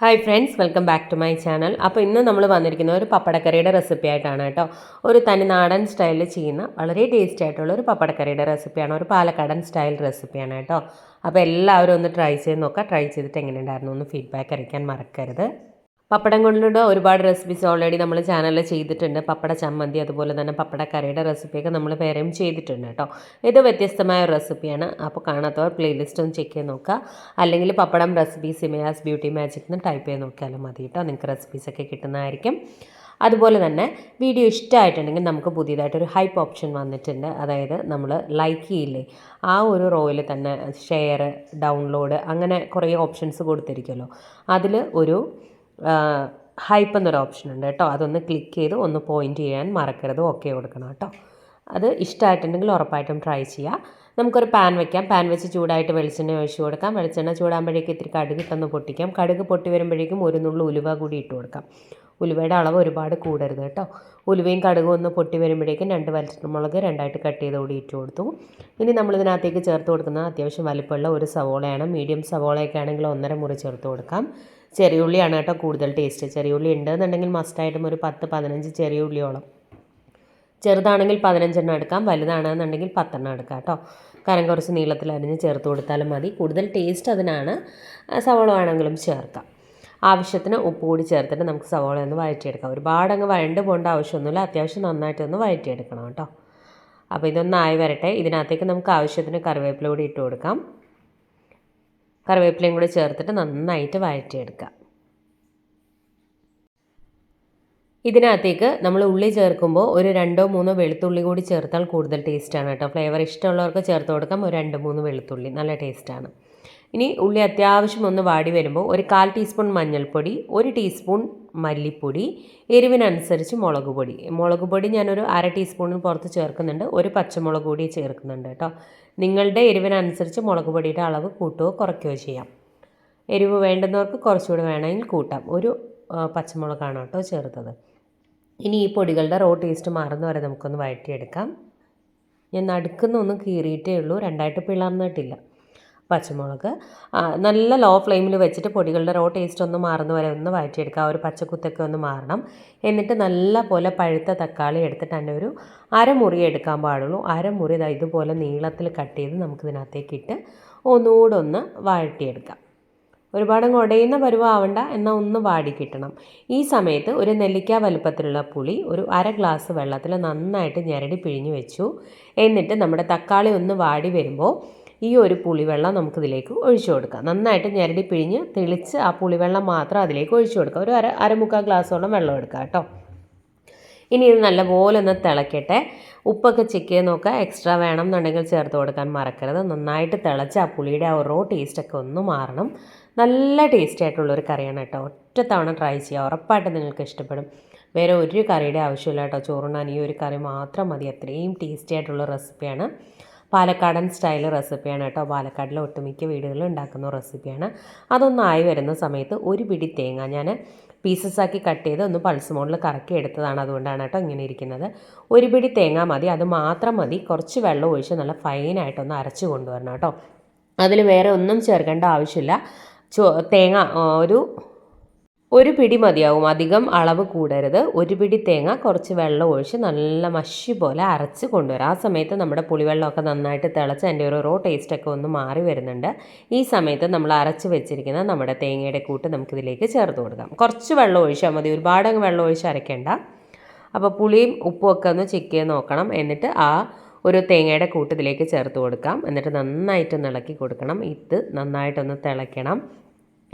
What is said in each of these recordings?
Hi friends, welcome back to my channel. അപ്പോൾ ഇന്ന് നമ്മൾ വന്നിരിക്കുന്ന ഒരു പപ്പടക്കറിയുടെ റെസിപ്പി ആയിട്ടാണ് കേട്ടോ. ഒരു തനി നാടൻ സ്റ്റൈലിൽ ചെയ്യുന്ന വളരെ ടേസ്റ്റി ആയിട്ടുള്ള ഒരു പപ്പടക്കറിയുടെ റെസിപ്പിയാണ്. ഒരു പാലക്കാടൻ സ്റ്റൈൽ റെസിപ്പിയാണ് കേട്ടോ. അപ്പോൾ എല്ലാവരും ഒന്ന് ട്രൈ ചെയ്ത് നോക്കുക. ട്രൈ ചെയ്തിട്ട് എങ്ങനെയുണ്ടായിരുന്നു ഒന്ന് ഫീഡ്ബാക്ക് അറിയിക്കാൻ മറക്കരുത്. പപ്പടം കൊണ്ടുള്ള ഒരുപാട് റെസിപ്പീസ് ഓൾറെഡി നമ്മൾ ചാനലിൽ ചെയ്തിട്ടുണ്ട്. പപ്പട ചമ്മന്തി, അതുപോലെ തന്നെ പപ്പടക്കറിയുടെ റെസിപ്പിയൊക്കെ നമ്മൾ വേറെയും ചെയ്തിട്ടുണ്ട് കേട്ടോ. ഇത് വ്യത്യസ്തമായ ഒരു റെസിപ്പിയാണ്. അപ്പോൾ കാണാത്തവർ പ്ലേലിസ്റ്റ് ഒന്ന് ചെക്ക് ചെയ്ത് നോക്കുക. അല്ലെങ്കിൽ പപ്പടം റെസിപ്പി സിമയാസ് ബ്യൂട്ടി മാജിക് എന്ന് ടൈപ്പ് ചെയ്ത് നോക്കിയാലും മതി കേട്ടോ. നിങ്ങൾക്ക് റെസിപ്പീസൊക്കെ കിട്ടുന്നതായിരിക്കും. അതുപോലെ തന്നെ വീഡിയോ ഇഷ്ടമായിട്ടുണ്ടെങ്കിൽ നമുക്ക് പുതിയതായിട്ടൊരു ഹൈപ്പ് ഓപ്ഷൻ വന്നിട്ടുണ്ട്. അതായത് നമ്മൾ ലൈക്ക് ചെയ്യില്ലേ, ആ ഒരു റോയിൽ തന്നെ ഷെയർ, ഡൗൺലോഡ്, അങ്ങനെ കുറേ ഓപ്ഷൻസ് കൊടുത്തിരിക്കുമല്ലോ. അതിൽ ഒരു ഹൈപ്പ് എന്നൊരു ഓപ്ഷൻ ഉണ്ട് കേട്ടോ. അതൊന്ന് ക്ലിക്ക് ചെയ്ത് ഒന്ന് പോയിൻ്റ് ചെയ്യാൻ മറക്കരുത്. ഓക്കെ കൊടുക്കണം കേട്ടോ. അത് ഇഷ്ടമായിട്ടുണ്ടെങ്കിൽ ഉറപ്പായിട്ടും ട്രൈ ചെയ്യുക. നമുക്കൊരു പാൻ വെക്കാം. പാൻ വെച്ച് ചൂടായിട്ട് വെളിച്ചെണ്ണ ഒഴിച്ച് കൊടുക്കാം. വെളിച്ചെണ്ണ ചൂടാകുമ്പോഴേക്കും ഇത്തിരി കടുക് ഇട്ടൊന്ന് പൊട്ടിക്കാം. കടുക് പൊട്ടി വരുമ്പോഴേക്കും ഒരു നുള്ളു ഉലുവ കൂടി ഇട്ട് കൊടുക്കാം. ഉലുവയുടെ അളവ് ഒരുപാട് കൂടരുത് കേട്ടോ. ഉലുവയും കടുകും ഒന്ന് പൊട്ടി വരുമ്പോഴേക്കും 2 വറ്റൽമുളക് രണ്ടായിട്ട് കട്ട് ചെയ്ത് കൂടി ഇട്ട് കൊടുത്തു. ഇനി നമ്മളിതിനകത്തേക്ക് ചേർത്ത് കൊടുക്കുന്നത് അത്യാവശ്യം വലിപ്പമുള്ള ഒരു സവോളയാണ്. മീഡിയം സവോളയൊക്കെ ആണെങ്കിൽ 1.5 മുറി ചേർത്ത് കൊടുക്കാം. ചെറിയുള്ളിയാണ് കേട്ടോ കൂടുതൽ ടേസ്റ്റ്. ചെറിയുള്ളി ഉണ്ടെന്നുണ്ടെങ്കിൽ മസ്റ്റായിട്ടും ഒരു 10-15 ചെറിയുള്ളിയോളം. ചെറുതാണെങ്കിൽ 15 എടുക്കാം, വലുതാണെന്നുണ്ടെങ്കിൽ 10 എടുക്കാം കേട്ടോ. കാരണം കുറച്ച് നീളത്തിൽ അരിഞ്ഞ് ചേർത്ത് കൊടുത്താലും മതി. കൂടുതൽ ടേസ്റ്റ് അതിനാണ്. സവോള വേണമെങ്കിലും ചേർക്കാം. ആവശ്യത്തിന് ഉപ്പ് കൂടി ചേർത്തിട്ട് നമുക്ക് സവോള ഒന്ന് വഴറ്റിയെടുക്കാം. ഒരുപാട് അങ്ങ് വഴണ്ട് പോകേണ്ട ആവശ്യമൊന്നുമില്ല. അത്യാവശ്യം നന്നായിട്ടൊന്ന് വഴറ്റിയെടുക്കണം കേട്ടോ. അപ്പോൾ ഇതൊന്നായി വരട്ടെ. ഇതിനകത്തേക്ക് നമുക്ക് ആവശ്യത്തിന് കറിവേപ്പില കൂടി ഇട്ട് കൊടുക്കാം. കറിവേപ്പിലയും കൂടി ചേർത്തിട്ട് നന്നായിട്ട് വഴറ്റിയെടുക്കാം. ഇതിനകത്തേക്ക് നമ്മൾ ഉള്ളി ചേർക്കുമ്പോൾ ഒരു 2-3 വെളുത്തുള്ളി കൂടി ചേർത്താൽ കൂടുതൽ ടേസ്റ്റാണ് കേട്ടോ. ഫ്ലേവർ ഇഷ്ടമുള്ളവർക്ക് ചേർത്ത് കൊടുക്കാം. ഒരു 2-3 വെളുത്തുള്ളി, നല്ല ടേസ്റ്റാണ്. ഇനി ഉള്ളി അത്യാവശ്യം ഒന്ന് വാടി വരുമ്പോൾ ഒരു 1/4 ടീസ്പൂൺ മഞ്ഞൾപ്പൊടി, 1 ടീസ്പൂൺ മല്ലിപ്പൊടി, എരിവിനനുസരിച്ച് മുളക് പൊടി ഞാനൊരു 1/2 ടീസ്പൂണിന് പുറത്ത് ചേർക്കുന്നുണ്ട്. ഒരു പച്ചമുളക് കൂടി ചേർക്കുന്നുണ്ട് കേട്ടോ. നിങ്ങളുടെ എരിവിനനുസരിച്ച് മുളക് പൊടിയുടെ അളവ് കൂട്ടുകയോ കുറയ്ക്കുകയോ ചെയ്യാം. എരിവ് വേണ്ടുന്നവർക്ക് കുറച്ചുകൂടി വേണമെങ്കിൽ കൂട്ടാം. ഒരു പച്ചമുളകാണ് കേട്ടോ ചേർത്തത്. ഇനി ഈ പൊടികളുടെ റോ ടേസ്റ്റ് മാറുന്ന വരെ നമുക്കൊന്ന് വഴറ്റിയെടുക്കാം. ഞാൻ നടുക്കുന്നൊന്നും കീറിയിട്ടേ ഉള്ളൂ, രണ്ടായിട്ട് പിളർന്നിട്ടില്ല. പച്ചമുളക് നല്ല ലോ ഫ്ലെയിമിൽ വെച്ചിട്ട് പൊടികളുടെ റോ ടേസ്റ്റ് ഒന്ന് മാറുന്ന വരെ ഒന്ന് വഴറ്റിയെടുക്കുക. ഒരു പച്ചക്കുത്തൊക്കെ ഒന്ന് മാറണം. എന്നിട്ട് നല്ല പോലെ പഴുത്ത തക്കാളി എടുത്തിട്ട് തന്നെ ഒരു അരമുറി എടുക്കാൻ പാടുള്ളൂ. അരമുറി ഇതുപോലെ നീളത്തിൽ കട്ട് ചെയ്ത് നമുക്കിതിനകത്തേക്ക് ഇട്ട് ഒന്നുകൂടെ ഒന്ന് വഴറ്റിയെടുക്കാം. ഒരുപാട് ഉടയുന്ന പരുവാവണ്ട, എന്നാൽ ഒന്ന് വാടി കിട്ടണം. ഈ സമയത്ത് ഒരു നെല്ലിക്ക വലുപ്പത്തിലുള്ള പുളി ഒരു 1/2 ഗ്ലാസ് വെള്ളത്തിൽ നന്നായിട്ട് ഞെരടി പിഴിഞ്ഞ് വെച്ചു. എന്നിട്ട് നമ്മുടെ തക്കാളി ഒന്ന് വാടി വരുമ്പോൾ ഈ ഒരു പുളിവെള്ളം നമുക്കിതിലേക്ക് ഒഴിച്ചു കൊടുക്കാം. നന്നായിട്ട് ഞെരടി പിഴിഞ്ഞ് തെളിച്ച് ആ പുളിവെള്ളം മാത്രം അതിലേക്ക് ഒഴിച്ചു കൊടുക്കുക. ഒരു അരമുക്കാൽ ഗ്ലാസോളം വെള്ളം എടുക്കുക കേട്ടോ. ഇനി ഇത് നല്ലപോലെ ഒന്ന് തിളക്കട്ടെ. ഉപ്പൊക്കെ ചെക്ക് ചെയ്ത് നോക്കുക. എക്സ്ട്രാ വേണം എന്നുണ്ടെങ്കിൽ ചേർത്ത് കൊടുക്കാൻ മറക്കരുത്. നന്നായിട്ട് തിളച്ച് ആ പുളിയുടെ ആ റോ ടേസ്റ്റൊക്കെ ഒന്ന് മാറണം. നല്ല ടേസ്റ്റി ആയിട്ടുള്ളൊരു കറിയാണ് കേട്ടോ. ഒറ്റ തവണ ട്രൈ ചെയ്യുക, ഉറപ്പായിട്ട് നിങ്ങൾക്ക് ഇഷ്ടപ്പെടും. വേറെ ഒരു കറിയുടെ ആവശ്യമില്ല കേട്ടോ. ചോറുണ്ണാൻ ഈ ഒരു കറി മാത്രം മതി. അത്രയും ടേസ്റ്റി ആയിട്ടുള്ള റെസിപ്പിയാണ്. പാലക്കാടൻ സ്റ്റൈൽ റെസിപ്പിയാണ് കേട്ടോ. പാലക്കാടിലെ ഒട്ടുമിക്ക വീടുകളിൽ ഉണ്ടാക്കുന്ന റെസിപ്പിയാണ്. അതൊന്നായി വരുന്ന സമയത്ത് ഒരു പിടി തേങ്ങ ഞാൻ പീസസാക്കി കട്ട് ചെയ്ത് ഒന്ന് പൾസ് മോഡിൽ കറക്കി എടുത്തതാണ്. അതുകൊണ്ടാണ് കേട്ടോ ഇങ്ങനെ ഇരിക്കുന്നത്. ഒരു പിടി തേങ്ങ മതി, അത് മാത്രം മതി. കുറച്ച് വെള്ളം ഒഴിച്ച് നല്ല ഫൈനായിട്ടൊന്ന് അരച്ച് കൊണ്ടുവരണം കേട്ടോ. അതിൽ വേറെ ഒന്നും ചേർക്കേണ്ട ആവശ്യമില്ല. തേങ്ങ ഒരു പിടി മതിയാവും, അധികം അളവ് കൂടരുത്. ഒരു പിടി തേങ്ങ കുറച്ച് വെള്ളം ഒഴിച്ച് നല്ല മഷി പോലെ അരച്ച് കൊണ്ടുവരാം. ആ സമയത്ത് നമ്മുടെ പുളിവെള്ളമൊക്കെ നന്നായിട്ട് തിളച്ച് അതിൻ്റെ ഒരു റോ ടേസ്റ്റൊക്കെ ഒന്ന് മാറി വരുന്നുണ്ട്. ഈ സമയത്ത് നമ്മൾ അരച്ച് വെച്ചിരിക്കുന്ന നമ്മുടെ തേങ്ങയുടെ കൂട്ട് നമുക്കിതിലേക്ക് ചേർത്ത് കൊടുക്കാം. കുറച്ച് വെള്ളം ഒഴിച്ചാൽ മതി, ഒരുപാട് വെള്ളം ഒഴിച്ച് അരയ്ക്കേണ്ട. അപ്പോൾ പുളിയും ഉപ്പും ഒക്കെ ഒന്ന് ചെക്ക് ചെയ്ത് നോക്കണം. എന്നിട്ട് ആ ഒരു തേങ്ങയുടെ കൂട്ട് ഇതിലേക്ക് ചേർത്ത് കൊടുക്കാം. എന്നിട്ട് നന്നായിട്ട് ഇളക്കി കൊടുക്കണം. ഇത് നന്നായിട്ടൊന്ന് തിളയ്ക്കണം.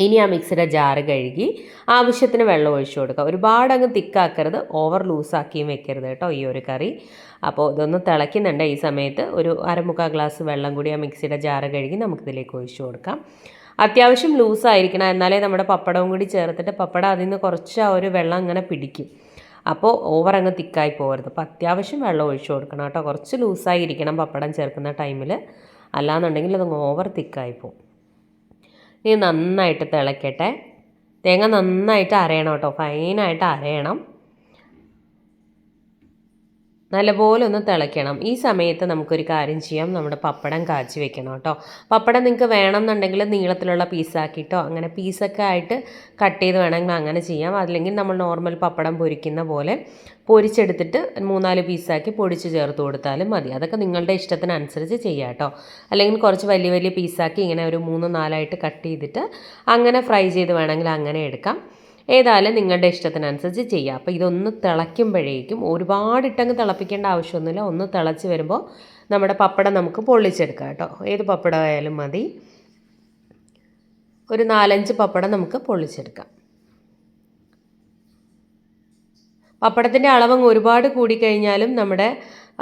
ഇനി ആ മിക്സിയുടെ ജാറ് കഴുകി ആവശ്യത്തിന് വെള്ളം ഒഴിച്ചു കൊടുക്കുക. ഒരുപാട് അങ്ങ് തിക്കാക്കരുത്, ഓവർ ലൂസാക്കിയും വെക്കരുത് കേട്ടോ ഈ ഒരു കറി. അപ്പോൾ ഇതൊന്ന് തിളയ്ക്കുന്നുണ്ട്. ഈ സമയത്ത് ഒരു അരമുക്കാൽ ഗ്ലാസ് വെള്ളം കൂടി ആ മിക്സിയുടെ ജാറ് കഴുകി നമുക്കിതിലേക്ക് ഒഴിച്ചു കൊടുക്കാം. അത്യാവശ്യം ലൂസായിരിക്കണം, എന്നാലേ നമ്മുടെ പപ്പടവും കൂടി ചേർത്തിട്ട് പപ്പടം അതിൽ നിന്ന് കുറച്ച് ആ ഒരു വെള്ളം ഇങ്ങനെ പിടിക്കും. അപ്പോൾ ഓവർ അങ്ങ് തിക്കായി പോകരുത്. അപ്പോൾ അത്യാവശ്യം വെള്ളം ഒഴിച്ചു കൊടുക്കണം കേട്ടോ. കുറച്ച് ലൂസായിരിക്കണം പപ്പടം ചേർക്കുന്ന ടൈമിൽ, അല്ലാന്നുണ്ടെങ്കിൽ അത് ഓവർ തിക്കായി പോകും. ഇനി നന്നായിട്ട് തിളയ്ക്കട്ടെ. തേങ്ങ നന്നായിട്ട് അരയണം കേട്ടോ, ഫൈനായിട്ട് അരയണം. നല്ലപോലെ ഒന്ന് തിളയ്ക്കണം. ഈ സമയത്ത് നമുക്കൊരു കാര്യം ചെയ്യാം, നമ്മുടെ പപ്പടം കാച്ചി വെക്കണം കേട്ടോ. പപ്പടം നിങ്ങൾക്ക് വേണമെന്നുണ്ടെങ്കിൽ നീളത്തിലുള്ള പീസാക്കിയിട്ടോ അങ്ങനെ പീസൊക്കെ ആയിട്ട് കട്ട് ചെയ്ത് വേണമെങ്കിൽ അങ്ങനെ ചെയ്യാം. അല്ലെങ്കിൽ നമ്മൾ നോർമൽ പപ്പടം പൊരിക്കുന്ന പോലെ പൊരിച്ചെടുത്തിട്ട് 3-4 പീസാക്കി പൊടിച്ച് ചേർത്ത് കൊടുത്താലും മതി. അതൊക്കെ നിങ്ങളുടെ ഇഷ്ടത്തിനനുസരിച്ച് ചെയ്യാം കേട്ടോ. അല്ലെങ്കിൽ കുറച്ച് വലിയ വലിയ പീസാക്കി ഇങ്ങനെ ഒരു 3-4 കട്ട് ചെയ്തിട്ട് അങ്ങനെ ഫ്രൈ ചെയ്ത് വേണമെങ്കിൽ അങ്ങനെ എടുക്കാം. ഏതായാലും നിങ്ങളുടെ ഇഷ്ടത്തിനനുസരിച്ച് ചെയ്യുക. അപ്പോൾ ഇതൊന്ന് തിളയ്ക്കുമ്പോഴേക്കും ഒരുപാടിട്ടങ്ങ് തിളപ്പിക്കേണ്ട ആവശ്യമൊന്നുമില്ല. ഒന്ന് തിളച്ച് വരുമ്പോൾ നമ്മുടെ പപ്പടം നമുക്ക് പൊള്ളിച്ചെടുക്കാം കേട്ടോ. ഏത് പപ്പടം ആയാലും മതി. ഒരു 4-5 പപ്പടം നമുക്ക് പൊള്ളിച്ചെടുക്കാം. പപ്പടത്തിൻ്റെ അളവങ്ങ് ഒരുപാട് കൂടിക്കഴിഞ്ഞാലും നമ്മുടെ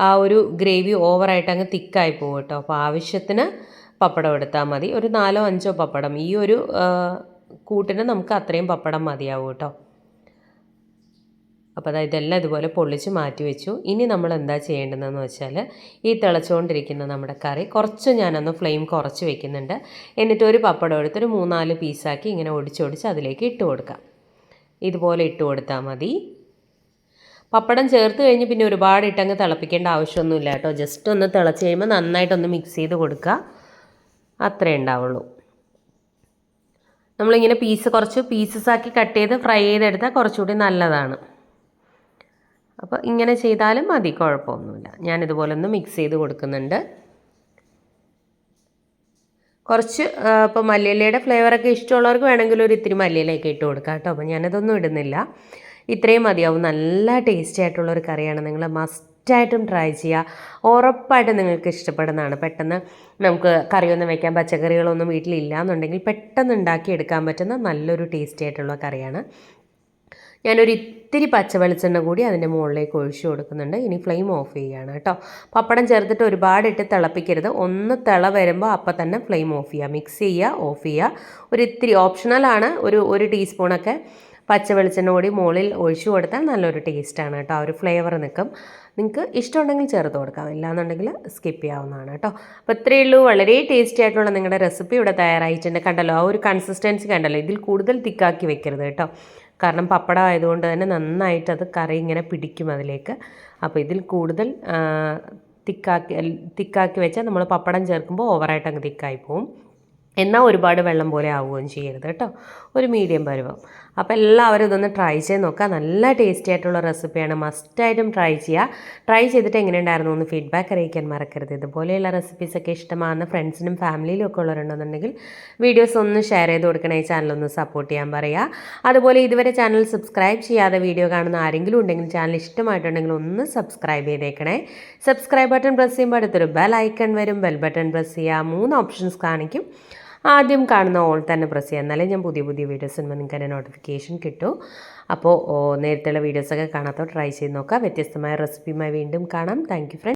ആ ഒരു ഗ്രേവി ഓവറായിട്ട് അങ്ങ് തിക്കായി പോകും കേട്ടോ. അപ്പോൾ ആവശ്യത്തിന് പപ്പടം എടുത്താൽ മതി. ഒരു 4-5 പപ്പടം ഈ ഒരു കൂട്ടിന് നമുക്ക് അത്രയും പപ്പടം മതിയാവും കേട്ടോ. അപ്പോൾ അതായത് ഇതെല്ലാം ഇതുപോലെ പൊള്ളിച്ച് മാറ്റി വെച്ചു. ഇനി നമ്മൾ എന്താ ചെയ്യേണ്ടതെന്ന് വെച്ചാൽ ഈ തിളച്ചുകൊണ്ടിരിക്കുന്ന നമ്മുടെ കറി കുറച്ച് ഞാനൊന്ന് ഫ്ലെയിം കുറച്ച് വെക്കുന്നുണ്ട്. എന്നിട്ട് ഒരു പപ്പടം എടുത്തൊരു 3-4 പീസാക്കി ഇങ്ങനെ ഒടിച്ചൊടിച്ച് അതിലേക്ക് ഇട്ട് കൊടുക്കാം. ഇതുപോലെ ഇട്ട് കൊടുത്താൽ മതി. പപ്പടം ചേർത്ത് കഴിഞ്ഞ് പിന്നെ ഒരുപാട് ഇട്ടങ്ങ് തിളപ്പിക്കേണ്ട ആവശ്യമൊന്നുമില്ല കേട്ടോ. ജസ്റ്റ് ഒന്ന് തിളച്ച് കഴിയുമ്പോൾ നന്നായിട്ടൊന്ന് മിക്സ് ചെയ്ത് കൊടുക്കുക, അത്രേ ഉണ്ടാവുള്ളൂ. നമ്മളിങ്ങനെ കുറച്ച് പീസസാക്കി കട്ട് ചെയ്ത് ഫ്രൈ ചെയ്തെടുത്താൽ കുറച്ചുകൂടി നല്ലതാണ്. അപ്പോൾ ഇങ്ങനെ ചെയ്താലും മതി, കുഴപ്പമൊന്നുമില്ല. ഞാനിതുപോലെ ഒന്ന് മിക്സ് ചെയ്ത് കൊടുക്കുന്നുണ്ട്. കുറച്ച് ഇപ്പോൾ മല്ലിയിലയുടെ ഫ്ലേവറൊക്കെ ഇഷ്ടമുള്ളവർക്ക് വേണമെങ്കിൽ ഒരു ഇത്തിരി മല്ലിയിലയൊക്കെ ഇട്ട് കൊടുക്കാം കേട്ടോ. അപ്പോൾ ഞാനതൊന്നും ഇടുന്നില്ല. ഇത്രയും മതിയാവും. നല്ല ടേസ്റ്റി ആയിട്ടുള്ള ഒരു കറിയാണ്. നിങ്ങൾ മസ്റ്റായിട്ടും ട്രൈ ചെയ്യുക. ഉറപ്പായിട്ടും നിങ്ങൾക്ക് ഇഷ്ടപ്പെടുന്നതാണ്. പെട്ടെന്ന് നമുക്ക് കറിയൊന്നും വെക്കാൻ പച്ചക്കറികളൊന്നും വീട്ടിലില്ല എന്നുണ്ടെങ്കിൽ പെട്ടെന്ന് ഉണ്ടാക്കിയെടുക്കാൻ പറ്റുന്ന നല്ലൊരു ടേസ്റ്റി ആയിട്ടുള്ള കറിയാണ്. ഞാനൊരു ഇത്തിരി പച്ച വെളിച്ചെണ്ണ കൂടി അതിൻ്റെ മുകളിലേക്ക് ഒഴിച്ചു കൊടുക്കുന്നുണ്ട്. ഇനി ഫ്ലെയിം ഓഫ് ചെയ്യുകയാണ് കേട്ടോ. പപ്പടം ചേർത്തിട്ട് ഒരുപാട് ഇട്ട് തിളപ്പിക്കരുത്. ഒന്ന് തിള വരുമ്പോൾ അപ്പം തന്നെ ഫ്ലെയിം ഓഫ് ചെയ്യുക. മിക്സ് ചെയ്യുക, ഓഫ് ചെയ്യുക. ഒരു ഇത്തിരി ഓപ്ഷണലാണ്. ഒരു ടീസ്പൂണൊക്കെ പച്ച വെളിച്ചെണ്ണ കൂടി മുകളിൽ ഒഴിച്ചു കൊടുത്താൽ നല്ലൊരു ടേസ്റ്റാണ് കേട്ടോ. ആ ഒരു ഫ്ലേവർ നിൽക്കും. നിങ്ങൾക്ക് ഇഷ്ടമുണ്ടെങ്കിൽ ചേർത്ത് കൊടുക്കാം, ഇല്ലാന്നുണ്ടെങ്കിൽ സ്കിപ്പ് ചെയ്യാവുന്നതാണ് കേട്ടോ. അപ്പോൾ ഇത്രയേ ഉള്ളൂ. വളരെ ടേസ്റ്റി ആയിട്ടുള്ള നിങ്ങളുടെ റെസിപ്പി ഇവിടെ തയ്യാറായിട്ടുണ്ട്. കണ്ടല്ലോ, ആ ഒരു കൺസിസ്റ്റൻസി കണ്ടല്ലോ. ഇതിൽ കൂടുതൽ തിക്കാക്കി വെക്കരുത് കേട്ടോ. കാരണം പപ്പടം ആയതുകൊണ്ട് തന്നെ നന്നായിട്ട് അത് കറി ഇങ്ങനെ പിടിക്കും അതിലേക്ക്. അപ്പോൾ ഇതിൽ കൂടുതൽ തിക്കാക്കി വെച്ചാൽ നമ്മൾ പപ്പടം ചേർക്കുമ്പോൾ ഓവറായിട്ട് അങ്ങ് തിക്കായി പോവും. എന്നാൽ ഒരുപാട് വെള്ളം പോലെ ആവുകയും ചെയ്യരുത് കേട്ടോ. ഒരു മീഡിയം പരുവം. അപ്പോൾ എല്ലാവരും ഇതൊന്ന് ട്രൈ ചെയ്ത് നോക്കുക. നല്ല ടേസ്റ്റി ആയിട്ടുള്ള റെസിപ്പിയാണ്. മസ്റ്റായിട്ടും ട്രൈ ചെയ്യുക. ട്രൈ ചെയ്തിട്ട് എങ്ങനെയുണ്ടായിരുന്നു എന്ന് ഫീഡ്ബാക്ക് അറിയിക്കാൻ മറക്കരുത്. ഇതുപോലെയുള്ള റെസിപ്പീസൊക്കെ ഇഷ്ടമാകുന്ന ഫ്രണ്ട്സിനും ഫാമിലിയിലും ഒക്കെ ഉള്ളവരുണ്ടെന്നുണ്ടെങ്കിൽ വീഡിയോസ് ഒന്ന് ഷെയർ ചെയ്ത് കൊടുക്കണേ. ഈ ചാനലൊന്ന് സപ്പോർട്ട് ചെയ്യാൻ പറയുക. അതുപോലെ ഇതുവരെ ചാനൽ സബ്സ്ക്രൈബ് ചെയ്യാതെ വീഡിയോ കാണുന്ന ആരെങ്കിലും ഉണ്ടെങ്കിൽ ചാനൽ ഇഷ്ടമായിട്ടുണ്ടെങ്കിൽ ഒന്ന് സബ്സ്ക്രൈബ് ചെയ്തേക്കണേ. സബ്സ്ക്രൈബ് ബട്ടൺ പ്രസ് ചെയ്യുമ്പോൾ അടുത്തൊരു ബെൽ ഐക്കൺ വരും. ബെൽ ബട്ടൺ പ്രസ് ചെയ്യുക. 3 ഓപ്ഷൻസ് കാണിക്കും. ആദ്യം കാണുന്ന ഓൾ തന്നെ പ്രസ് ചെയ്യുക. എന്നാലേ ഞാൻ പുതിയ വീഡിയോസ് വരുമ്പോൾ നിങ്ങൾക്ക് അതിൻ്റെ നോട്ടിഫിക്കേഷൻ കിട്ടും. അപ്പോൾ നേരത്തെയുള്ള വീഡിയോസൊക്കെ കാണാത്തോ ട്രൈ ചെയ്ത് നോക്കുക. വ്യത്യസ്തമായ റെസിപ്പിയുമായി വീണ്ടും കാണാം. Thank you friends.